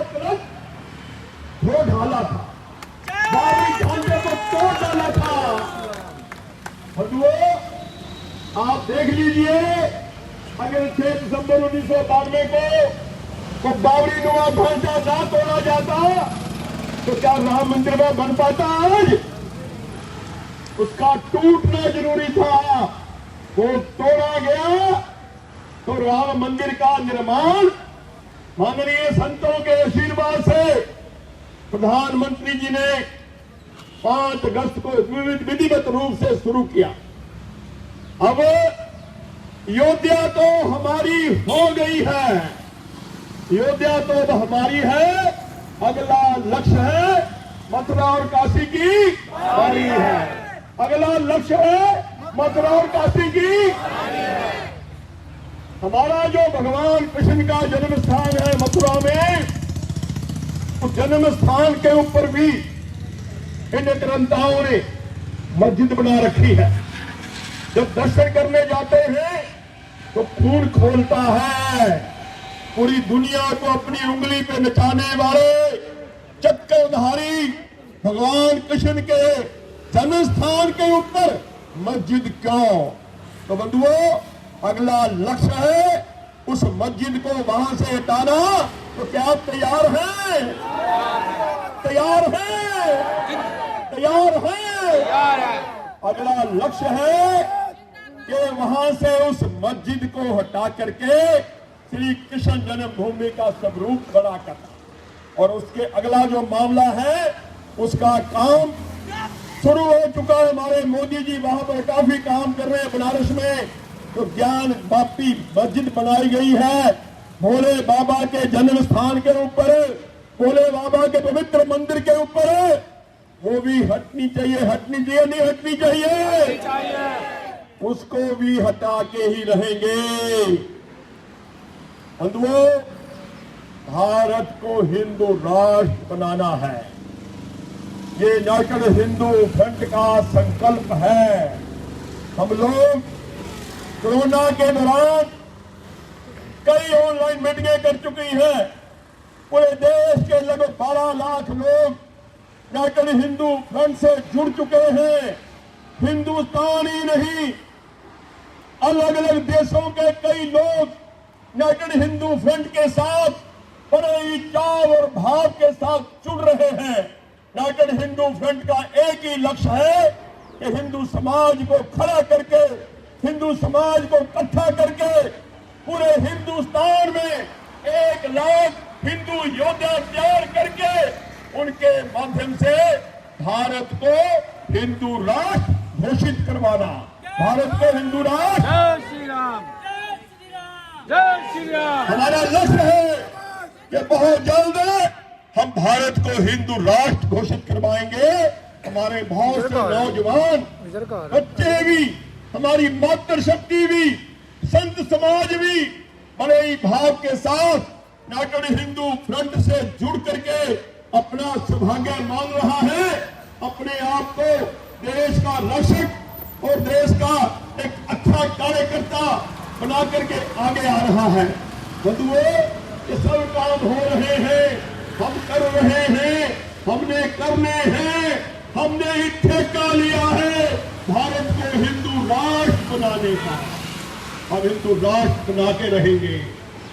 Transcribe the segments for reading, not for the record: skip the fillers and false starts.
तुरंत धो ढाला था, बाबरी ढांचे को तोड़ डाला था। बंधुओं, आप देख लीजिए, अगर 6 दिसंबर 1992 को बाबरी नुमा ढांचा ना तोड़ा जाता तो क्या राम मंदिर में बन पाता आज? उसका टूटना जरूरी था, वो तोड़ा गया तो राम मंदिर का निर्माण माननीय संतों के आशीर्वाद से प्रधानमंत्री जी ने 5 अगस्त को विधिवत रूप से शुरू किया। अब अयोध्या तो हमारी हो गई है, अयोध्या तो अब हमारी है। अगला लक्ष्य है मथुरा और काशी की बारी है। अगला लक्ष्य है मथुरा और काशी की। हमारा जो भगवान कृष्ण का जन्म स्थान है मथुरा में, उस जन्म स्थान के ऊपर भी इन ग्रंथों ने मस्जिद बना रखी है। जब दर्शन करने जाते हैं तो खून खोलता है। पूरी दुनिया को अपनी उंगली पे नचाने वाले चक्रधारी भगवान कृष्ण के जन्म स्थान के ऊपर मस्जिद क्यों? तो बंधुओं, अगला लक्ष्य है उस मस्जिद को वहां से हटाना। तो क्या आप तैयार हैं? तैयार हैं? तैयार हैं? अगला लक्ष्य है कि वहां से उस मस्जिद को हटा करके श्री कृष्ण जन्मभूमि का स्वरूप बना करना। और उसके अगला जो मामला है उसका काम शुरू हो चुका है। हमारे मोदी जी वहां पर काफी काम कर रहे हैं। बनारस में तो ज्ञान व्यापी मस्जिद बनाई गई है भोले बाबा के जन्म स्थान के ऊपर, भोले बाबा के पवित्र मंदिर के ऊपर। वो भी हटनी चाहिए, हटनी चाहिए, नहीं हटनी चाहिए, उसको भी हटा के ही रहेंगे। बंधुओं, भारत को हिंदू राष्ट्र बनाना है, ये नेशनल हिंदू फ्रंट का संकल्प है। हम लोग कोरोना के दौरान कई ऑनलाइन मीटिंगें कर चुकी हैं। पूरे देश के लगभग 12 लाख लोग नेशनल हिंदू फ्रंट से जुड़ चुके हैं। हिंदुस्तान ही नहीं, अलग अलग देशों के कई लोग नेशनल हिंदू फ्रंट के साथ बड़े ही चाव और भाव के साथ जुड़ रहे हैं। नेशनल हिंदू फ्रंट का एक ही लक्ष्य है कि हिंदू समाज को खड़ा करके, हिंदू समाज को इकट्ठा करके पूरे हिंदुस्तान में 1 लाख हिंदू योद्धा तैयार करके उनके माध्यम से भारत को हिंदू राष्ट्र घोषित करवाना। भारत को हिंदू राष्ट्र, जय श्री राम, जय श्री राम। हमारा लक्ष्य है कि बहुत जल्द हम भारत को हिंदू राष्ट्र घोषित करवाएंगे। हमारे बहुत से नौजवान बच्चे भी, हमारी मातृशक्ति भी, संत समाज भी बड़े ही भाव के साथ नेशनल हिंदू फ्रंट से जुड़ करके अपना सौभाग्य मान रहा है। अपने आप को देश का रक्षक और देश का एक अच्छा कार्यकर्ता बना करके आगे आ रहा है। बंधुओं, ये सब काम हो रहे हैं, हम कर रहे हैं, हमने करने हैं। हमने ही ठेका लिया है भारत को हिंदू राष्ट्र बनाने का। हम हिंदू राष्ट्र बना के रहेंगे।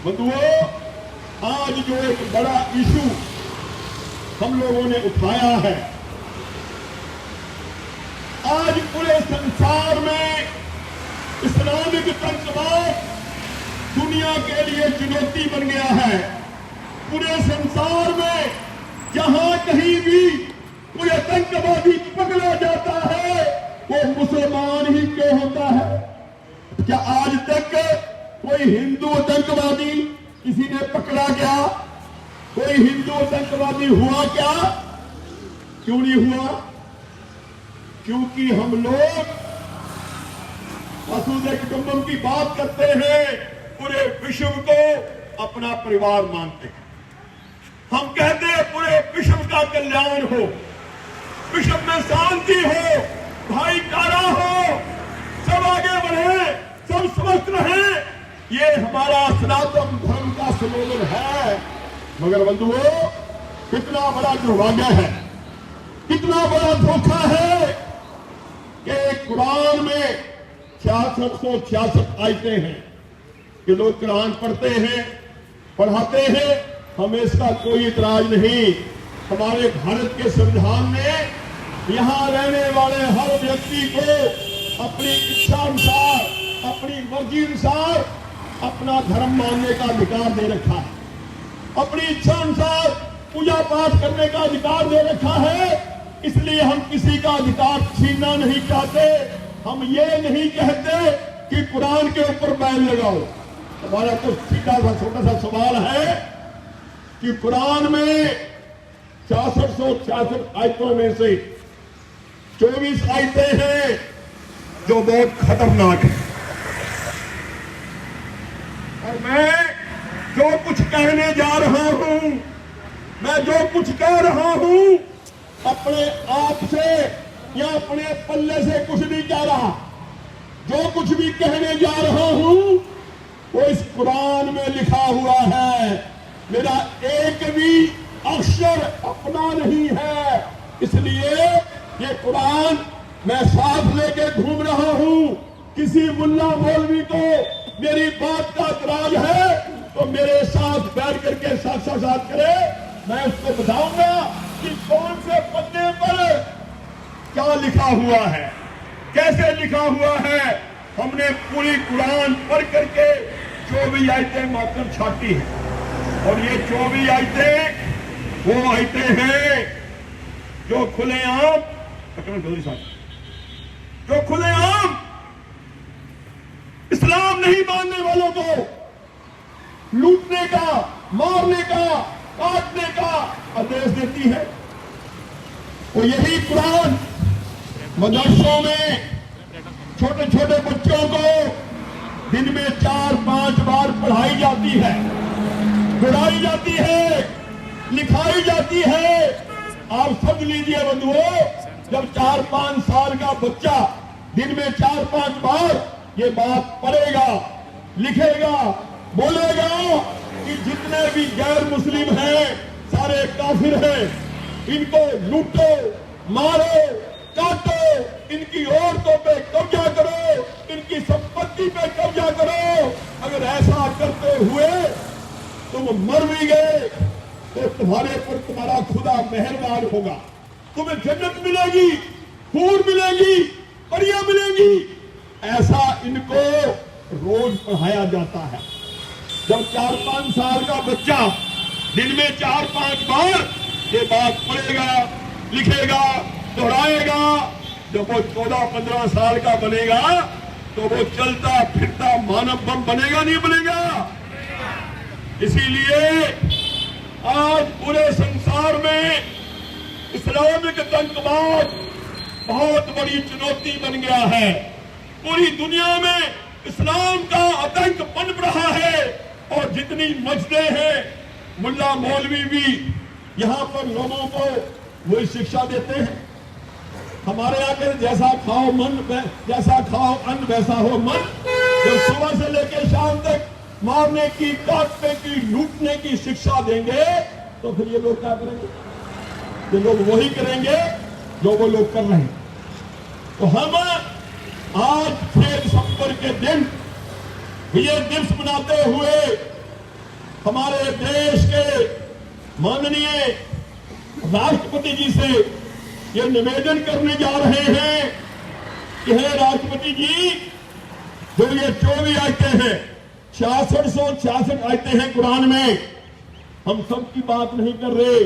बंधुओं, आज जो एक बड़ा इशू हम लोगों ने उठाया है, आज पूरे संसार में इस्लामिक आतंकवाद दुनिया के लिए चुनौती बन गया है। पूरे संसार में जहां कहीं भी कोई आतंकवादी पकड़ा जाता है वो मुसलमान ही क्यों होता है? क्या आज तक कोई हिंदू आतंकवादी किसी ने पकड़ा गया? कोई हिंदू आतंकवादी हुआ क्या? क्यों नहीं हुआ? क्योंकि हम लोग वसुधैव कुटुंबकम की बात करते हैं, पूरे विश्व को अपना परिवार मानते हैं। हम कहते हैं पूरे विश्व का कल्याण हो, विश्व में शांति हो, भाईचारा हो, सब आगे बढ़े, सब स्वस्थ रहे। ये हमारा सनातन धर्म का स्लोगन है। मगर बंधुओं, कितना बड़ा दुर्भाग्य है, कितना बड़ा धोखा है कि कुरान में 6666 आयतें हैं कि लोग कुरान पढ़ते हैं, पढ़ाते हैं, हमें इसका कोई इतराज नहीं। हमारे भारत के संविधान में यहां रहने वाले हर व्यक्ति को अपनी इच्छा अनुसार, अपनी मर्जी अनुसार अपना धर्म मानने का अधिकार दे रखा है, अपनी इच्छा अनुसार पूजा पाठ करने का अधिकार दे रखा है। इसलिए हम किसी का अधिकार छीनना नहीं चाहते। हम ये नहीं कहते कि कुरान के ऊपर बैन लगाओ। हमारा तो सीधा सा छोटा सा सवाल है कि कुरान में 6666 आयतों में से 24 आयतें हैं जो बहुत खतरनाक है, और मैं जो कुछ कहने जा रहा हूं, मैं जो कुछ कह रहा हूं, अपने आप से या अपने पल्ले से कुछ नहीं कह रहा। जो कुछ भी कहने जा रहा हूं वो इस कुरान में लिखा हुआ है। मेरा एक भी अक्षर अपना नहीं है, इसलिए ये कुरान मैं साथ लेके घूम रहा हूं। किसी मुल्ला मौलवी को मेरी बात का इतराज है तो मेरे साथ बैठ करके साथ करे, मैं उसको बताऊंगा कि कौन से पन्ने पर क्या लिखा हुआ है, कैसे लिखा हुआ है। हमने पूरी कुरान पढ़ करके 24 आयतें मात्र छाटी है, और ये 24 आयतें वो आयतें हैं जो खुलेआम इस्लाम नहीं मानने वालों को लूटने का, मारने का, काटने का आदेश देती है। तो यही कुरान मदरसों में छोटे छोटे बच्चों को दिन में 4-5 बार पढ़ाई जाती है, पढ़ाई जाती है, लिखाई जाती है। आप समझ लीजिए बंधुओं, जब 4-5 साल का बच्चा दिन में 4-5 बार ये बात पढ़ेगा, लिखेगा, बोलेगा कि जितने भी गैर मुस्लिम हैं सारे काफिर हैं, इनको लूटो, मारो, काटो, इनकी औरतों पे कब्जा करो, इनकी संपत्ति पे कब्जा करो। अगर ऐसा करते हुए तुम मर भी गए तो तुम्हारे पर तुम्हारा खुदा मेहरबान होगा, तुम्हें जन्नत मिलेगी, हूर मिलेगी, परियां मिलेंगी। ऐसा इनको रोज पढ़ाया जाता है। जब 4-5 साल का बच्चा दिन में 4-5 बार ये बात पढ़ेगा, लिखेगा, दोहराएगा, जब वो 14-15 साल का बनेगा तो वो चलता फिरता मानव बम बनेगा, नहीं बनेगा। इसीलिए आज पूरे संसार में इस्लामिक आतंकवाद बहुत बड़ी चुनौती बन गया है। पूरी दुनिया में इस्लाम का आतंक पनप रहा है, और जितनी मस्जिदें हैं, मुल्ला मौलवी भी यहाँ पर लोगों को वही शिक्षा देते हैं। हमारे यहाँ के जैसा खाओ मन, जैसा खाओ अन्न वैसा हो मन। जब सुबह से लेकर शाम तक मारने की, काटने की, लूटने की शिक्षा देंगे तो फिर ये लोग क्या करेंगे? ये लोग वही करेंगे जो वो लोग कर रहे हैं। तो हम आज 6 दिसंबर के दिन विजय दिवस मनाते हुए हमारे देश के माननीय राष्ट्रपति जी से ये निवेदन करने जा रहे हैं कि हे राष्ट्रपति जी, जो ये 24 आयतें हैं, 6666 आयतें हैं कुरान में, हम सब की बात नहीं कर रहे।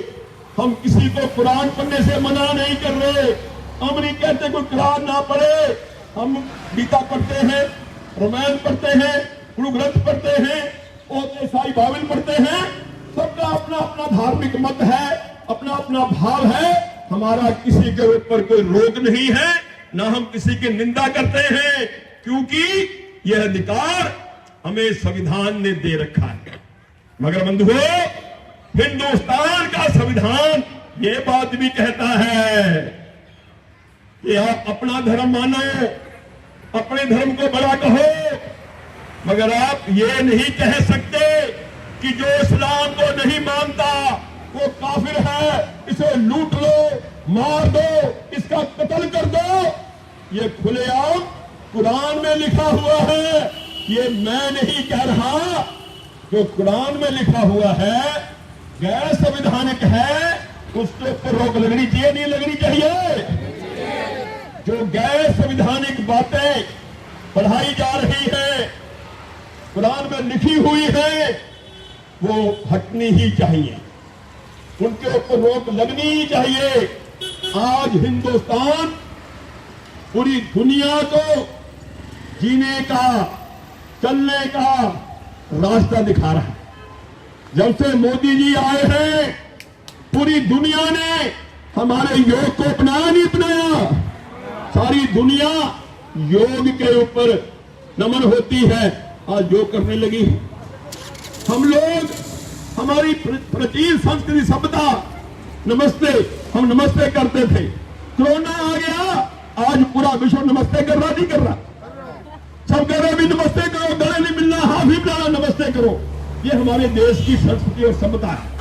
हम किसी को कुरान पढ़ने से मना नहीं कर रहे। हम नहीं कहते कोई कुरान ना पढ़े। हम गीता पढ़ते हैं, रामायण पढ़ते हैं, गुरु ग्रंथ पढ़ते हैं, और ईसाई बाइबल पढ़ते हैं। सबका अपना अपना धार्मिक मत है, अपना अपना भाव है। हमारा किसी के ऊपर कोई रोक नहीं है, ना हम किसी की निंदा करते हैं, क्योंकि यह अधिकार हमें संविधान ने दे रखा है। मगर बंधुओं, हिंदुस्तान का संविधान ये बात भी कहता है कि आप अपना धर्म मानो, अपने धर्म को बड़ा कहो, मगर आप ये नहीं कह सकते कि जो इस्लाम को नहीं मानता वो काफिर है, इसे लूट लो, मार दो, इसका कत्ल कर दो, ये खुलेआम कुरान में लिखा हुआ है। ये मैं नहीं कह रहा, जो कुरान में लिखा हुआ है गैर संवैधानिक है, उसके ऊपर रोक लगनी चाहिए, नहीं लगनी चाहिए। जो गैर संवैधानिक बातें पढ़ाई जा रही है, कुरान में लिखी हुई है, वो हटनी ही चाहिए, उनके ऊपर रोक लगनी ही चाहिए। आज हिंदुस्तान पूरी दुनिया को जीने का, चलने का रास्ता दिखा रहा है। जब से मोदी जी आए हैं, पूरी दुनिया ने हमारे योग को अपनाया नहीं अपनाया? सारी दुनिया योग के ऊपर नमन होती है, आज योग करने लगी है। हम लोग, हमारी प्राचीन संस्कृति सभ्यता, नमस्ते, हम नमस्ते करते थे। कोरोना आ गया, आज पूरा विश्व नमस्ते कर रहा, नहीं कर रहा? सब कह रहे भी नमस्ते करो, गले नहीं मिलना, हाथ भी मिलाना, नमस्ते करो। ये हमारे देश की संस्कृति और सभ्यता है।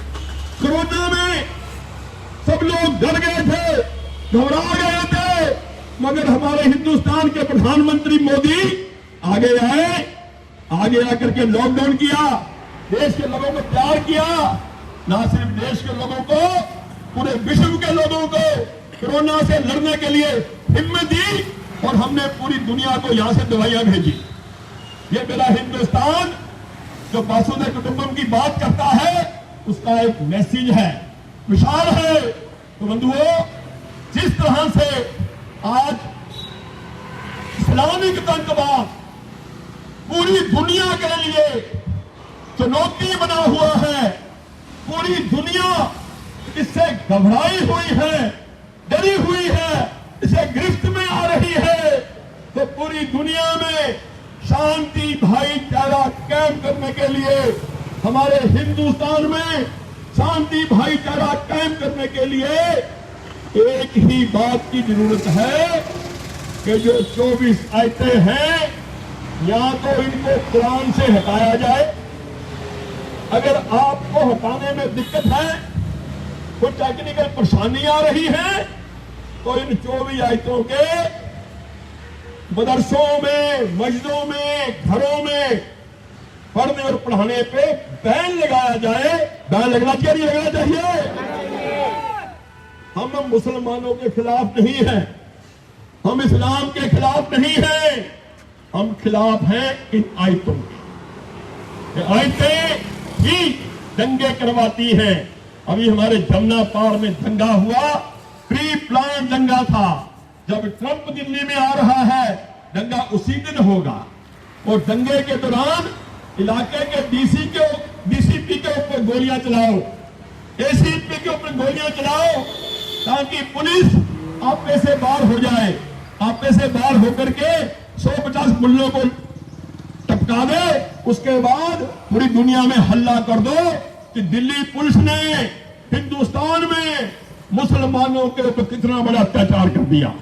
कोरोना में सब लोग डर गए थे, घबरा गए थे, मगर हमारे हिंदुस्तान के प्रधानमंत्री मोदी आगे आए, आगे आकर के लॉकडाउन किया, देश के लोगों को प्यार किया, ना सिर्फ देश के लोगों को, पूरे विश्व के लोगों को कोरोना से लड़ने के लिए हिम्मत दी, और हमने पूरी दुनिया को यहां से दवाइयां भेजी। ये मेरा हिंदुस्तान जो वसुधैव कुटुंबकम की बात करता है, उसका एक मैसेज है, विशाल है। तो बंधुओं, जिस तरह से आज इस्लामिक आतंकवाद पूरी दुनिया के लिए चुनौती बना हुआ है, पूरी दुनिया इससे घबराई हुई है, डरी हुई है, इसे गिरफ्त में आ रही है, तो पूरी दुनिया में शांति भाईचारा कायम करने के लिए, हमारे हिंदुस्तान में शांति भाईचारा कायम करने के लिए एक ही बात की जरूरत है कि जो 24 आयतें हैं, या तो इनको कुरान से हटाया जाए। अगर आपको हटाने में दिक्कत है, कोई टेक्निकल परेशानी आ रही है, तो इन 24 आयतों के मदरसों में, मस्जिदों में, घरों में पढ़ने और पढ़ाने पे बैन लगाया जाए। बैन लगना चाहिए, नहीं लगना चाहिए? हम मुसलमानों के खिलाफ नहीं हैं, हम इस्लाम के खिलाफ नहीं हैं, हम खिलाफ हैं इन आयतों के। ये आयतें ही दंगे करवाती हैं। अभी हमारे जमुना पार में दंगा हुआ, प्री प्लान दंगा था। जब ट्रंप दिल्ली में आ रहा है, दंगा उसी दिन होगा, और दंगे के दौरान इलाके के डीसीपी के ऊपर गोलियां चलाओ, एसीपी के ऊपर गोलियां चलाओ, ताकि पुलिस आपे से बाहर हो जाए, आपे से बाहर होकर के 150 मुल्लों को टपका दे। उसके बाद पूरी दुनिया में हल्ला कर दो कि दिल्ली पुलिस ने हिंदुस्तान में मुसलमानों के ऊपर कितना बड़ा अत्याचार कर दिया।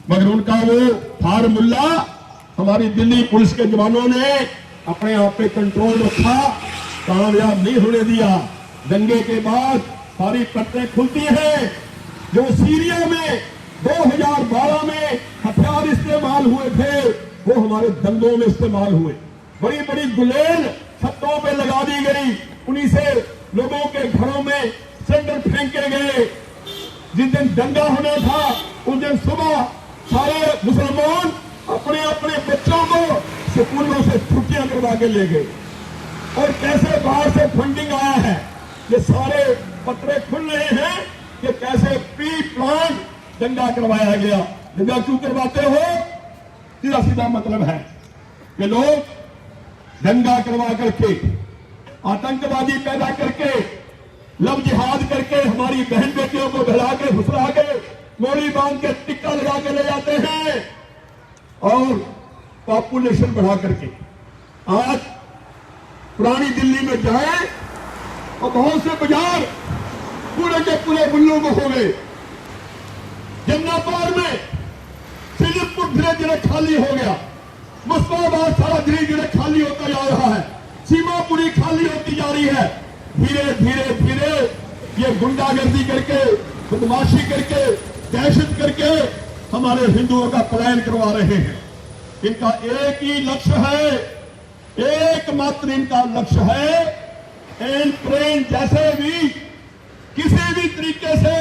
मगर उनका वो फार्मूला हमारी दिल्ली पुलिस के जवानों ने अपने आप पे कंट्रोल रखा, कामयाब नहीं होने दिया। दंगे के बाद सारी पट्टें खुलती हैं। जो सीरिया में 2012 में हथियार इस्तेमाल हुए थे, वो हमारे दंगों में इस्तेमाल हुए। बड़ी बड़ी गुलेल छतों पे लगा दी गई, उन्हीं से लोगों के घरों में सिलेंडर फेंके गए। जिस दिन दंगा होना था, उस दिन सुबह सारे मुसलमान अपने अपने बच्चों को स्कूलों से छुट्टियां करवा के ले गए। और कैसे बाहर से फंडिंग आया है, ये सारे पत्रे खुल रहे हैं कि कैसे प्री प्लान दंगा करवाया गया। दंगा क्यों करवाते हो? सीधा सीधा मतलब है कि लोग दंगा करवा करके, आतंकवादी पैदा करके, लव जिहाद करके हमारी बहन बेटियों को बहला के, फुसला के, मोड़ी बांध के, टिक्का लगा के ले जाते हैं, और पॉपुलेशन बढ़ा करके। आज पुरानी दिल्ली में जाए और बहुत से बाजार पूरे के पूरे गुल्लों को हो गए। जमुना पार में सिलिपपुर धीरे धीरे खाली हो गया, मुस्ताबाद सारा धीरे धीरे खाली होता जा रहा है। सीमा पूरी खाली होती जा रही है। धीरे धीरे धीरे ये गुंडागर्दी करके, बदमाशी करके, दहशत करके हमारे हिंदुओं का पलायन करवा रहे हैं। इनका एक ही लक्ष्य है, एकमात्र इनका लक्ष्य है, एन प्रेम जैसे भी किसी भी तरीके से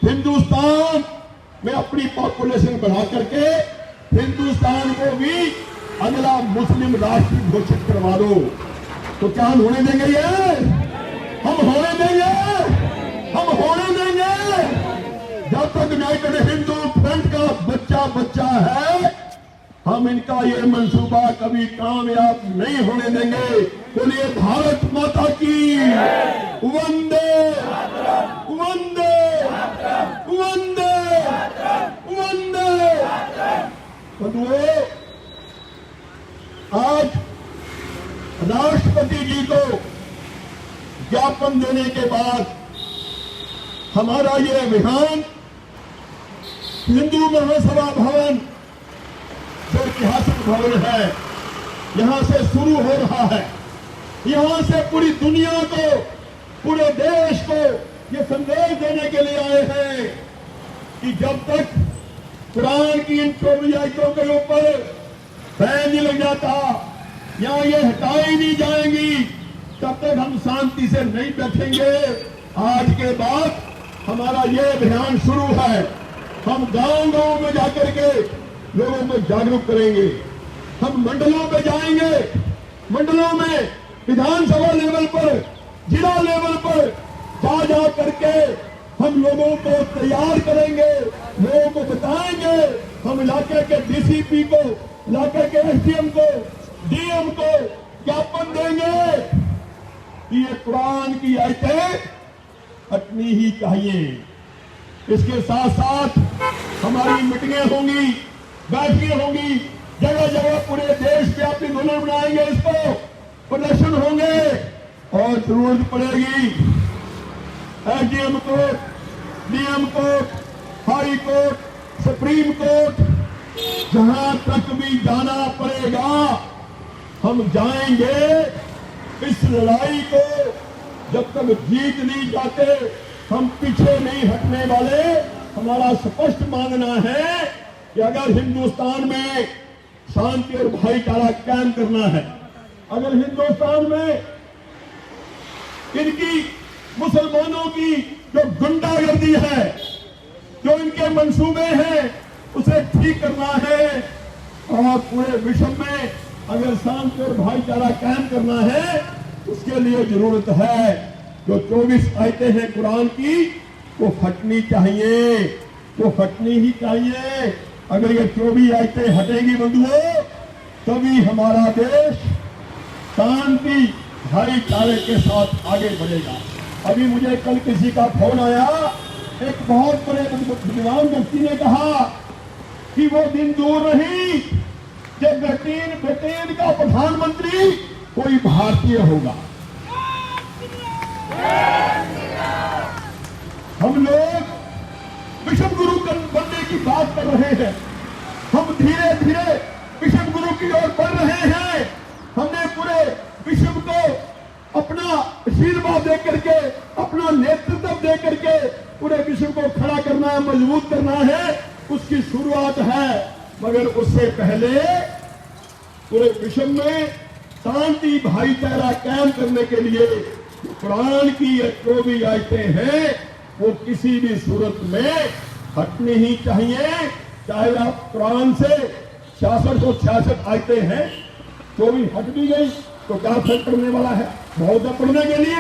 हिंदुस्तान में अपनी पॉपुलेशन बढ़ा करके हिंदुस्तान को भी अगला मुस्लिम राष्ट्र घोषित करवा दो। तो क्या हम होने देंगे? ये हम होने देंगे? हम होने देंगे? जब तक यूनाइटेड हिंदू फ्रंट का बच्चा है, हम इनका ये मंसूबा कभी कामयाब नहीं होने देंगे। बोलिए भारत माता की वंदे वंदे वंदे वंदे। बंधुओं, आज राष्ट्रपति जी को ज्ञापन देने के बाद हमारा ये अभियान हिंदू महासभा भवन जो ऐतिहासिक भवन है, यहां से शुरू हो रहा है। यहां से पूरी दुनिया को, पूरे देश को ये संदेश देने के लिए आए हैं कि जब तक कुरान की इन 24 आयतों के ऊपर बैन नहीं लग जाता या ये हटाई नहीं जाएंगी, तब तक हम शांति से नहीं बैठेंगे। आज के बाद हमारा ये अभियान शुरू है। हम गांव-गांव में जाकर के लोगों को जागरूक करेंगे। हम मंडलों में जाएंगे, मंडलों में विधानसभा लेवल पर, जिला लेवल पर जा करके हम लोगों को तैयार करेंगे, लोगों को बताएंगे। हम इलाके के डीसीपी को, इलाके के एसडीएम को, डीएम को ज्ञापन देंगे कि ये कुरान की आयतें हटनी ही चाहिए। इसके साथ साथ हमारी मीटिंगें होंगी, बैठकें होंगी, जगह जगह पूरे देश व्यापी आंदोलन बनाएंगे, इसको प्रदर्शन होंगे और जरूरत पड़ेगी SDM court, DM court, high court, supreme court, जहां तक भी जाना पड़ेगा हम जाएंगे। इस लड़ाई को जब तक जीत नहीं जाते हम पीछे नहीं हटने वाले। हमारा स्पष्ट मानना है कि अगर हिंदुस्तान में शांति और भाईचारा कायम करना है, अगर हिंदुस्तान में इनकी मुसलमानों की जो गुंडागर्दी है, जो इनके मंसूबे हैं, उसे ठीक करना है और पूरे विश्व में अगर शांति और भाईचारा कायम करना है, उसके लिए जरूरत है जो 24 आयतें हैं कुरान की, वो फटनी चाहिए, वो फटनी ही चाहिए। अगर ये 24 आयतें हटेंगी बंधुओं, तभी हमारा देश शांति भाईचारे के साथ आगे बढ़ेगा। अभी मुझे कल किसी का फोन आया, एक बहुत बड़े विद्वान व्यक्ति ने कहा कि वो दिन दूर नहीं जब ब्रिटेन का प्रधानमंत्री कोई भारतीय होगा। हम लोग विश्व गुरु बनने की बात कर रहे हैं। हम धीरे धीरे विश्व गुरु की ओर बढ़ रहे हैं। हमने पूरे विश्व को अपना आशीर्वाद दे करके, अपना नेतृत्व दे करके पूरे विश्व को खड़ा करना है, मजबूत करना है, उसकी शुरुआत है। मगर उससे पहले पूरे विश्व में शांति भाईचारा कायम करने के लिए कुरान की ये 24 आयतें हैं, वो किसी भी सूरत में हटनी ही चाहिए। चाहे आप कुरान से 6666 आयतें हैं, 24 हट भी गई तो क्या फर्क पड़ने वाला है? बहुत है पढ़ने के लिए,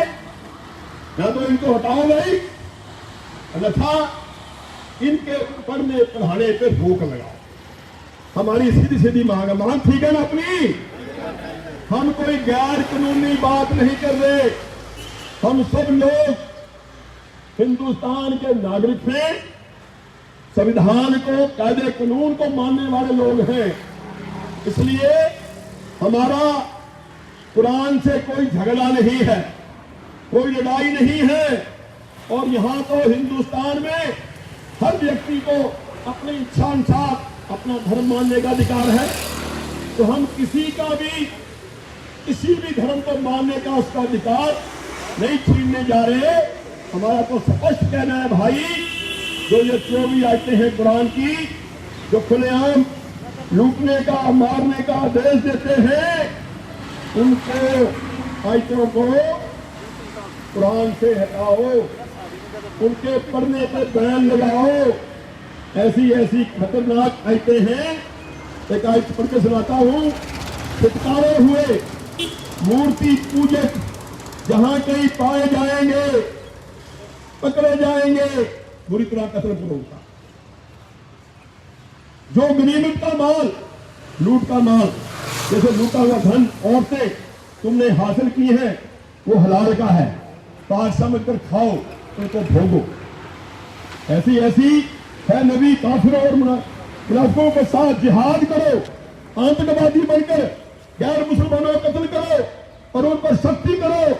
या तो इनको हटाओ भाई, अन्यथा इनके पढ़ने पढ़ाने पे रोक लगाओ। हमारी सीधी सीधी मांग ठीक है ना अपनी? हम कोई गैर कानूनी बात नहीं कर रहे। हम सब लोग हिंदुस्तान के नागरिक हैं, संविधान को, कायदे कानून को मानने वाले लोग हैं। इसलिए हमारा कुरान से कोई झगड़ा नहीं है, कोई लड़ाई नहीं है। और यहां तो हिंदुस्तान में हर व्यक्ति को अपनी इच्छा अनुसार अपना धर्म मानने का अधिकार है। तो हम किसी का भी किसी भी धर्म को मानने का उसका अधिकार नहीं छीनने जा रहे। हमारा तो स्पष्ट कहना है भाई, जो ये 24 आयतें हैं कुरान की, जो खुलेआम लूटने का मारने का आदेश देते हैं, उनको आयतों को कुरान से हटाओ, उनके पढ़ने पर बैन लगाओ। ऐसी ऐसी खतरनाक आयतें हैं। एक आयत पढ़ के सुनाता हूं। फिटकारे हुए मूर्ति पूजक जहां कहीं पाए जाएंगे पकड़े जाएंगे, बुरी तरह कत्ल करोगा। जो गनीमत का माल, लूट का माल, जैसे लूटा हुआ धन औरतें तुमने हासिल की है, वो हलाल का है, पाक समझ कर खाओ, उनको भोगो। ऐसी ऐसी है नबी काफिरों और मुनाफिकों के साथ जिहाद करो, आतंकवादी बनकर गैर मुसलमानों को कत्ल करो और उन पर सख्ती करो।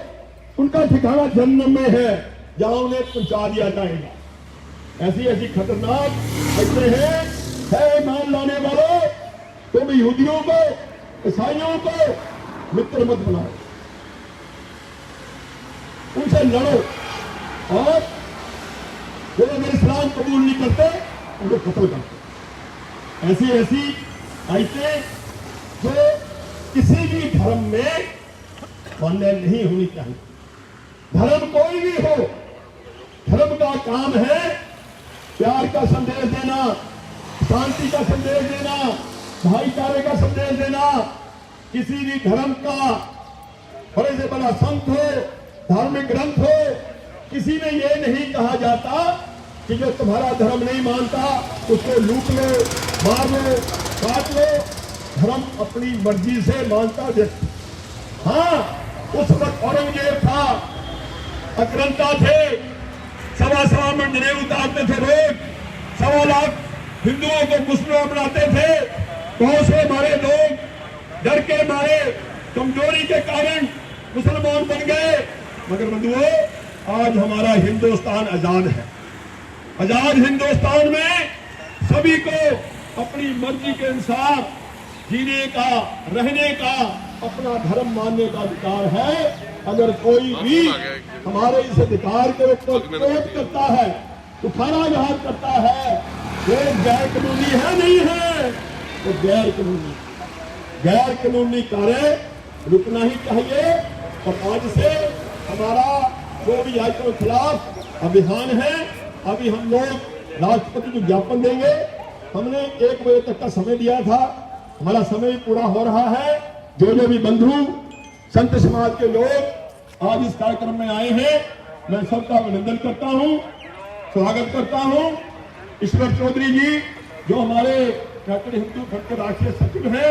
उनका ठिकाना जन्नत में है, जहां उन्हें पहुंचा दिया जाएगा। ऐसी ऐसी खतरनाक ऐसे हैं। है मान लाने वालों, तुम यहूदियों को, ईसाइयों को मित्र मत बनाओ, उनसे लड़ो, और जो अगर इस्लाम कबूल नहीं करते उनको कत्ल करते। ऐसी ऐसी आयतें जो किसी भी धर्म में मान्य नहीं होनी चाहिए। धर्म कोई भी हो, धर्म का काम है प्यार का संदेश देना, शांति का संदेश देना, भाईचारे का संदेश देना। किसी भी धर्म का बड़े से बड़ा संत हो, धार्मिक ग्रंथ हो, किसी में ये नहीं कहा जाता कि जो तुम्हारा धर्म नहीं मानता उसको लूट लो, मार लो, काट लो। धर्म अपनी मर्जी से मानता व्यक्ति। हाँ, उस वक्त औरंगजेब था, अक्रांता थे, सवा में जनेऊ उतारते थे रोज, 1.25 लाख हिंदुओं को मुस्लिम बनाते थे। बहुत से हमारे लोग डर के मारे, कमजोरी के कारण मुसलमान बन गए। मगर बंधुओं, आज हमारा हिंदुस्तान आजाद है। आजाद हिंदुस्तान में सभी को अपनी मर्जी के अनुसार जीने का, रहने का, अपना धर्म मानने का अधिकार है। अगर कोई भी हमारे इस अधिकार के ऊपर विरोध करता है, उठाना करता है, वो गैर कानूनी है नहीं है, वो गैर कानूनी कार्य रुकना ही चाहिए। और आज से हमारा जो भी आयतों के खिलाफ अभियान है, अभी हम लोग राष्ट्रपति को ज्ञापन देंगे। हमने 1 बजे तक का समय दिया था, हमारा समय पूरा हो रहा है। जो भी बंधु संत समाज के लोग आज इस कार्यक्रम में आए हैं, मैं सबका अभिनंदन करता हूं, स्वागत करता हूं। ईश्वर चौधरी जी जो हमारे हिंदू फ्रंट के राष्ट्रीय सचिव हैं,